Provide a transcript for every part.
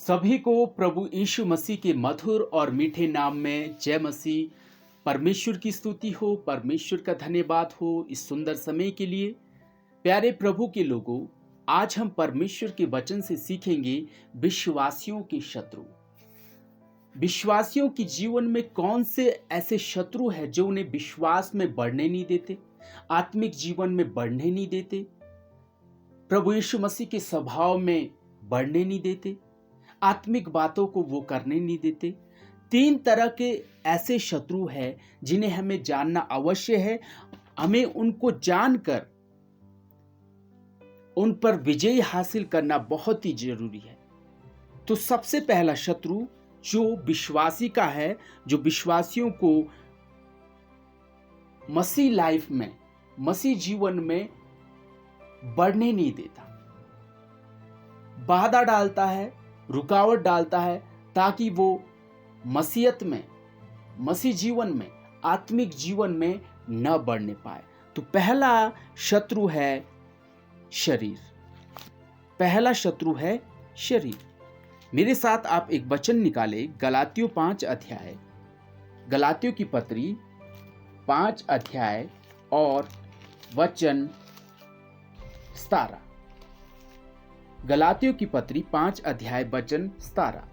सभी को प्रभु यीशु मसीह के मधुर और मीठे नाम में जय मसीह। परमेश्वर की स्तुति हो, परमेश्वर का धन्यवाद हो इस सुंदर समय के लिए। प्यारे प्रभु के लोगों, आज हम परमेश्वर के वचन से सीखेंगे विश्वासियों के शत्रु। विश्वासियों के जीवन में कौन से ऐसे शत्रु हैं जो उन्हें विश्वास में बढ़ने नहीं देते, आत्मिक जीवन में बढ़ने नहीं देते, प्रभु यीशु मसीह के स्वभाव में बढ़ने नहीं देते, आत्मिक बातों को वो करने नहीं देते। तीन तरह के ऐसे शत्रु हैं जिन्हें हमें जानना अवश्य है। हमें उनको जानकर उन पर विजय हासिल करना बहुत ही जरूरी है। तो सबसे पहला शत्रु जो विश्वासी का है, जो विश्वासियों को मसीह लाइफ में, मसीह जीवन में बढ़ने नहीं देता, बाधा डालता है, रुकावट डालता है, ताकि वो मसीहत में, मसीह जीवन में, आत्मिक जीवन में न बढ़ने पाए। तो पहला शत्रु है शरीर। पहला शत्रु है शरीर। मेरे साथ आप एक वचन निकाले, गलातियों 5 अध्याय, गलातियों की पत्री 5 अध्याय और वचन 17। गलातियों की पत्री 5 अध्याय वचन 17।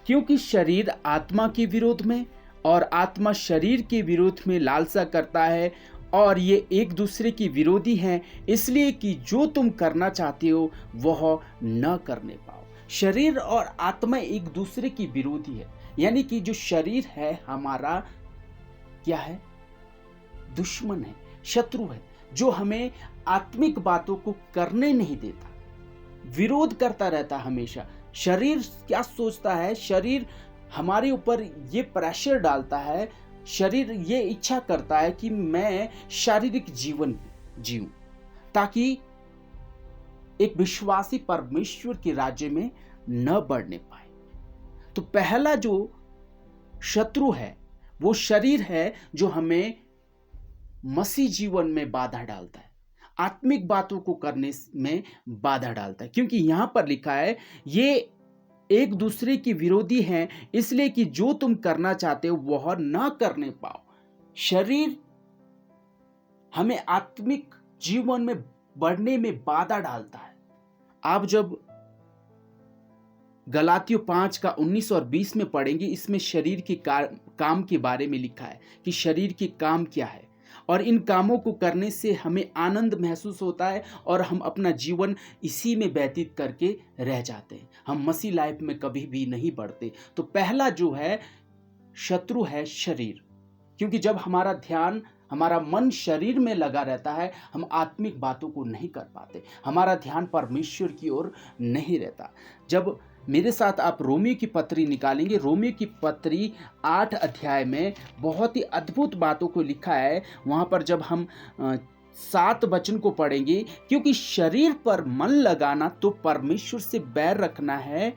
क्योंकि शरीर आत्मा के विरोध में और आत्मा शरीर के विरोध में लालसा करता है, और ये एक दूसरे की विरोधी हैं, इसलिए कि जो तुम करना चाहते हो वह न करने पाओ। शरीर और आत्मा एक दूसरे की विरोधी है, यानी कि जो शरीर है हमारा क्या है? दुश्मन है, शत्रु है, जो हमें आत्मिक बातों को करने नहीं देता, विरोध करता रहता हमेशा। शरीर क्या सोचता है? शरीर हमारे ऊपर ये प्रेशर डालता है, शरीर ये इच्छा करता है कि मैं शारीरिक जीवन जीऊं, ताकि एक विश्वासी परमेश्वर के राज्य में न बढ़ने पाए। तो पहला जो शत्रु है वो शरीर है, जो हमें मसीह जीवन में बाधा डालता है, आत्मिक बातों को करने में बाधा डालता है। क्योंकि यहां पर लिखा है ये एक दूसरे की विरोधी हैं, इसलिए कि जो तुम करना चाहते हो वह ना करने पाओ। शरीर हमें आत्मिक जीवन में बढ़ने में बाधा डालता है। आप जब गलातियों 5 का 19 और 20 में पढ़ेंगे, इसमें शरीर के काम के बारे में लिखा है कि शरीर के काम क्या है, और इन कामों को करने से हमें आनंद महसूस होता है और हम अपना जीवन इसी में व्यतीत करके रह जाते हैं। हम मसीह लाइफ में कभी भी नहीं बढ़ते। तो पहला जो है शत्रु है शरीर। क्योंकि जब हमारा ध्यान, हमारा मन शरीर में लगा रहता है, हम आत्मिक बातों को नहीं कर पाते, हमारा ध्यान परमेश्वर की ओर नहीं रहता। जब मेरे साथ आप रोमियो की पत्री निकालेंगे, रोमियो की पत्री 8 अध्याय में बहुत ही अद्भुत बातों को लिखा है। वहाँ पर जब हम 7 वचन को पढ़ेंगे, क्योंकि शरीर पर मन लगाना तो परमेश्वर से बैर रखना है,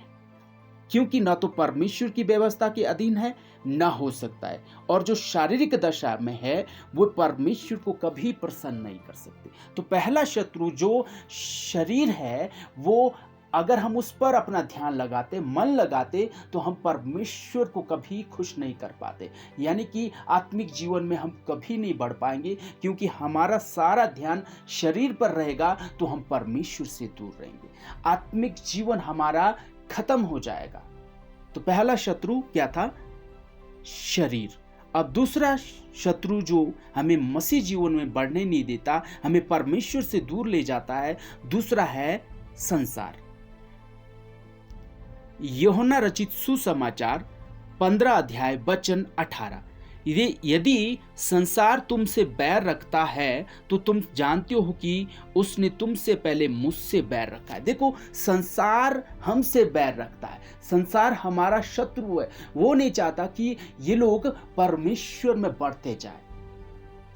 क्योंकि न तो परमेश्वर की व्यवस्था के अधीन है, न हो सकता है, और जो शारीरिक दशा में है वो परमेश्वर को कभी प्रसन्न नहीं कर सकते। तो पहला शत्रु जो शरीर है, वो अगर हम उस पर अपना ध्यान लगाते, मन लगाते, तो हम परमेश्वर को कभी खुश नहीं कर पाते, यानी कि आत्मिक जीवन में हम कभी नहीं बढ़ पाएंगे। क्योंकि हमारा सारा ध्यान शरीर पर रहेगा तो हम परमेश्वर से दूर रहेंगे, आत्मिक जीवन हमारा खत्म हो जाएगा। तो पहला शत्रु क्या था? शरीर। अब दूसरा शत्रु जो हमें मसीह जीवन में बढ़ने नहीं देता, हमें परमेश्वर से दूर ले जाता है, दूसरा है संसार। यूहन्ना रचित सुसमाचार 15 अध्याय वचन 18। यदि संसार तुमसे बैर रखता है तो तुम जानते हो कि उसने तुमसे पहले मुझसे बैर रखा है। देखो, संसार हमसे बैर रखता है, संसार हमारा शत्रु है। वो नहीं चाहता कि ये लोग परमेश्वर में बढ़ते जाए।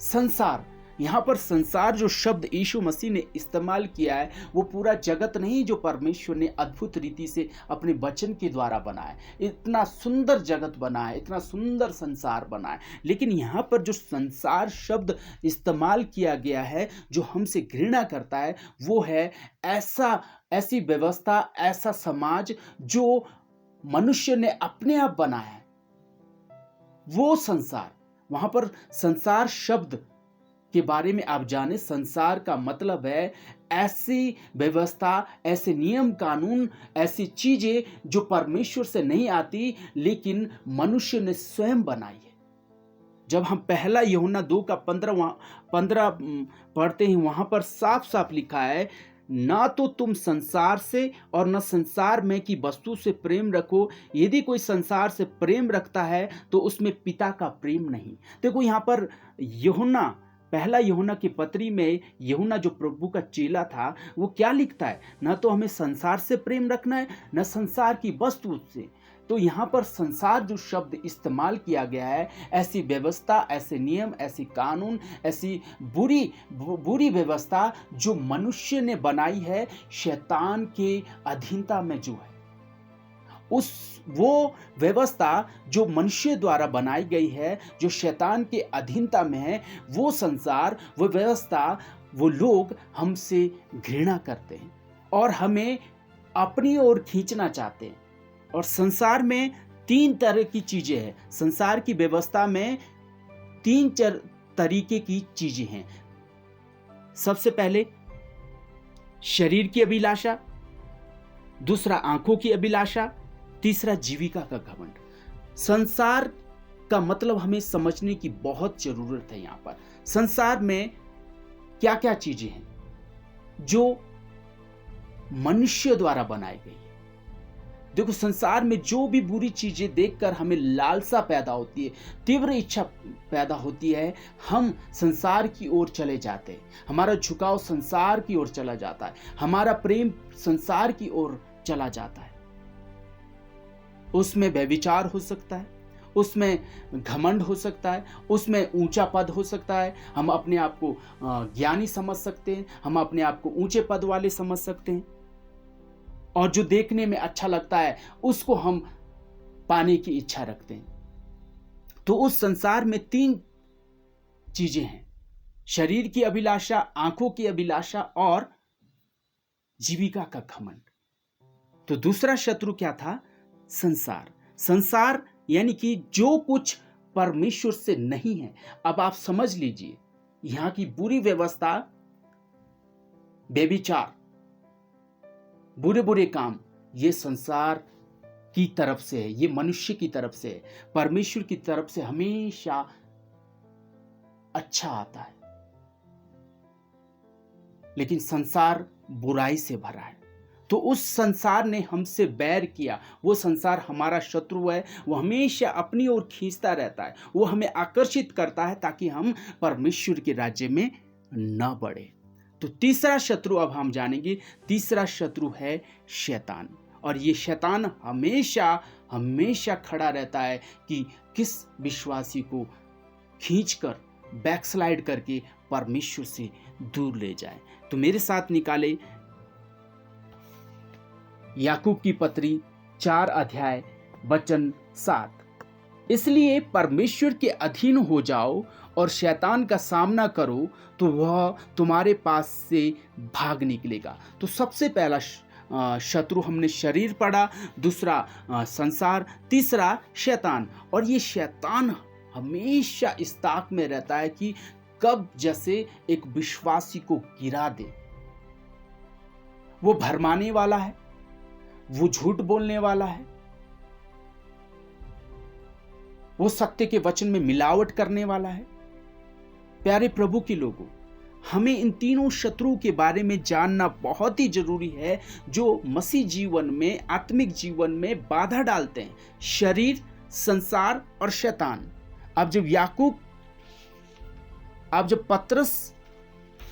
संसार, यहाँ पर संसार जो शब्द यीशु मसीह ने इस्तेमाल किया है वो पूरा जगत नहीं, जो परमेश्वर ने अद्भुत रीति से अपने वचन के द्वारा बनाया। इतना सुंदर जगत बना है, इतना सुंदर संसार बना है, लेकिन यहाँ पर जो संसार शब्द इस्तेमाल किया गया है, जो हमसे घृणा करता है, वो है ऐसी व्यवस्था, ऐसा समाज जो मनुष्य ने अपने आप बनाया है, वो संसार। वहां पर संसार शब्द के बारे में आप जाने, संसार का मतलब है ऐसी व्यवस्था, ऐसे नियम कानून, ऐसी चीजें जो परमेश्वर से नहीं आती लेकिन मनुष्य ने स्वयं बनाई है। जब हम पहला यूहन्ना 2 का 15 पढ़ते हैं, वहां पर साफ साफ लिखा है, ना तो तुम संसार से और न संसार में की वस्तु से प्रेम रखो। यदि कोई संसार से प्रेम रखता है तो उसमें पिता का प्रेम नहीं। देखो यहाँ पर यूहन्ना, पहला यूहन्ना की पत्री में यूहन्ना जो प्रभु का चेला था, वो क्या लिखता है, ना तो हमें संसार से प्रेम रखना है न संसार की वस्तु से। तो यहाँ पर संसार जो शब्द इस्तेमाल किया गया है, ऐसी व्यवस्था, ऐसे नियम, ऐसी कानून, ऐसी बुरी व्यवस्था जो मनुष्य ने बनाई है शैतान के अधीनता में जो है, वो व्यवस्था जो मनुष्य द्वारा बनाई गई है, जो शैतान के अधीनता में है, वो संसार, वो व्यवस्था, वो लोग हमसे घृणा करते हैं और हमें अपनी ओर खींचना चाहते हैं। और संसार में 3 तरह की चीजें हैं। संसार की व्यवस्था में 3 तरीके की चीजें हैं। सबसे पहले शरीर की अभिलाषा, दूसरा आंखों की अभिलाषा, तीसरा जीविका का घमंड। संसार का मतलब हमें समझने की बहुत जरूरत है। यहां पर संसार में क्या क्या चीजें हैं जो मनुष्य द्वारा बनाई गई है। देखो, संसार में जो भी बुरी चीजें देखकर हमें लालसा पैदा होती है, तीव्र इच्छा पैदा होती है, हम संसार की ओर चले जाते हैं। हमारा झुकाव संसार की ओर चला जाता है, हमारा प्रेम संसार की ओर चला जाता है। उसमें व्यभिचार हो सकता है, उसमें घमंड हो सकता है, उसमें ऊंचा पद हो सकता है। हम अपने आप को ज्ञानी समझ सकते हैं, हम अपने आप को ऊंचे पद वाले समझ सकते हैं, और जो देखने में अच्छा लगता है उसको हम पाने की इच्छा रखते हैं। तो उस संसार में 3 चीजें हैं, शरीर की अभिलाषा, आंखों की अभिलाषा और जीविका का घमंड। तो दूसरा शत्रु क्या था? संसार। संसार यानी कि जो कुछ परमेश्वर से नहीं है। अब आप समझ लीजिए, यहां की बुरी व्यवस्था, व्यभिचार, बुरे बुरे काम, ये संसार की तरफ से है, ये मनुष्य की तरफ से है। परमेश्वर की तरफ से हमेशा अच्छा आता है, लेकिन संसार बुराई से भरा है। तो उस संसार ने हमसे बैर किया, वो संसार हमारा शत्रु है, वो हमेशा अपनी ओर खींचता रहता है, वो हमें आकर्षित करता है ताकि हम परमेश्वर के राज्य में न बढ़े। तो तीसरा शत्रु अब हम जानेंगे। तीसरा शत्रु है शैतान, और ये शैतान हमेशा हमेशा खड़ा रहता है कि किस विश्वासी को खींचकर, बैकस्लाइड करके परमेश्वर से दूर ले जाए। तो मेरे साथ निकाले याकूब की पत्री 4 अध्याय वचन 7। इसलिए परमेश्वर के अधीन हो जाओ और शैतान का सामना करो तो वह तुम्हारे पास से भाग निकलेगा। तो सबसे पहला शत्रु हमने शरीर पढ़ा, दूसरा संसार, तीसरा शैतान। और ये शैतान हमेशा इस ताक में रहता है कि कब जैसे एक विश्वासी को गिरा दे। वो भरमाने वाला है, वो झूठ बोलने वाला है, वो सत्य के वचन में मिलावट करने वाला है। प्यारे प्रभु के लोगों, हमें इन तीनों शत्रुओं के बारे में जानना बहुत ही जरूरी है, जो मसीह जीवन में, आत्मिक जीवन में बाधा डालते हैं। शरीर, संसार और शैतान। अब जब पत्रस,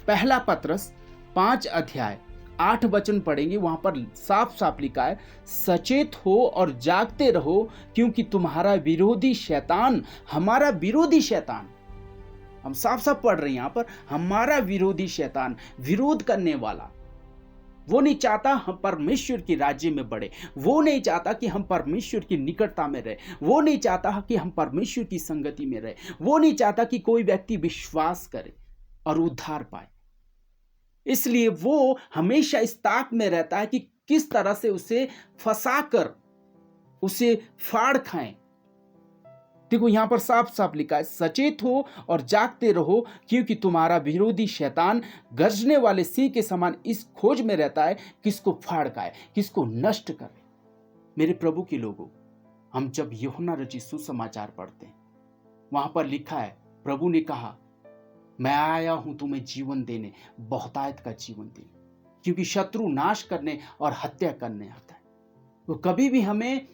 पहला पत्रस 5 अध्याय 8 वचन पढ़ेंगे, वहां पर साफ साफ लिखा है, सचेत हो और जागते रहो, क्योंकि तुम्हारा विरोधी शैतान, हमारा विरोधी शैतान, हम साफ साफ पढ़ रहे हैं यहां पर, हमारा विरोधी शैतान, विरोध करने वाला, वो नहीं चाहता हम परमेश्वर के राज्य में बढ़े, वो नहीं चाहता कि हम परमेश्वर की निकटता में रहे, वो नहीं चाहता कि हम परमेश्वर की संगति में रहे, वो नहीं चाहता कि कोई व्यक्ति विश्वास करे और उद्धार पाए। इसलिए वो हमेशा इस ताक में रहता है कि किस तरह से उसे फंसाकर उसे फाड़ खाएं। देखो यहां पर साफ साफ लिखा है, सचेत हो और जागते रहो, क्योंकि तुम्हारा विरोधी शैतान गरजने वाले सिंह के समान इस खोज में रहता है किसको फाड़ खाए, किसको नष्ट करे। मेरे प्रभु के लोगों, हम जब यूहन्ना रचित सुसमाचार पढ़ते हैं, वहां पर लिखा है, प्रभु ने कहा, मैं आया हूं तुम्हें जीवन देने, बहुतायत का जीवन देने, क्योंकि शत्रु नाश करने और हत्या करने आता है। वो कभी भी हमें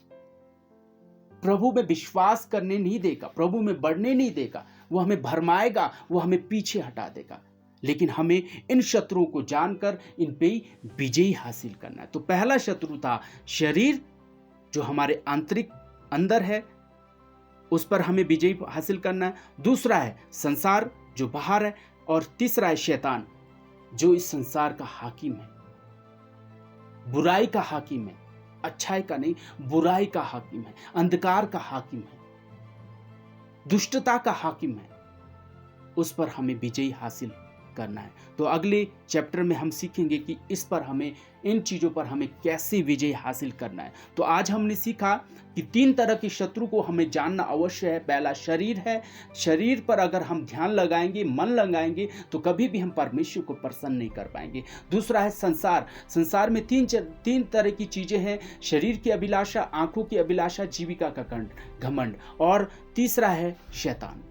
प्रभु में विश्वास करने नहीं देगा, प्रभु में बढ़ने नहीं देगा। वो हमें भरमाएगा, वो हमें पीछे हटा देगा। लेकिन हमें इन शत्रुओं को जानकर इन पे विजय हासिल करना है। तो पहला शत्रु था शरीर, जो हमारे आंतरिक अंदर है, उस पर हमें विजय हासिल करना है। दूसरा है संसार, जो बाहर है। और तीसरा है शैतान, जो इस संसार का हाकिम है, बुराई का हाकिम है, अच्छाई का नहीं, बुराई का हाकिम है, अंधकार का हाकिम है, दुष्टता का हाकिम है। उस पर हमें विजय हासिल करना है। तो अगले चैप्टर में हम सीखेंगे कि इस पर हमें, इन चीजों पर हमें कैसे विजय हासिल करना है। तो आज हमने सीखा कि 3 तरह के शत्रु को हमें जानना अवश्य है। पहला शरीर है। शरीर पर अगर हम ध्यान लगाएंगे, मन लगाएंगे, तो कभी भी हम परमेश्वर को प्रसन्न नहीं कर पाएंगे। दूसरा है संसार। संसार में 3 तरह की चीजें हैं, शरीर की अभिलाषा, आंखों की अभिलाषा, जीविका का घमंड। और तीसरा है शैतान।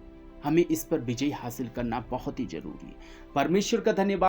हमें इस पर विजय हासिल करना बहुत ही जरूरी है। परमेश्वर का धन्यवाद।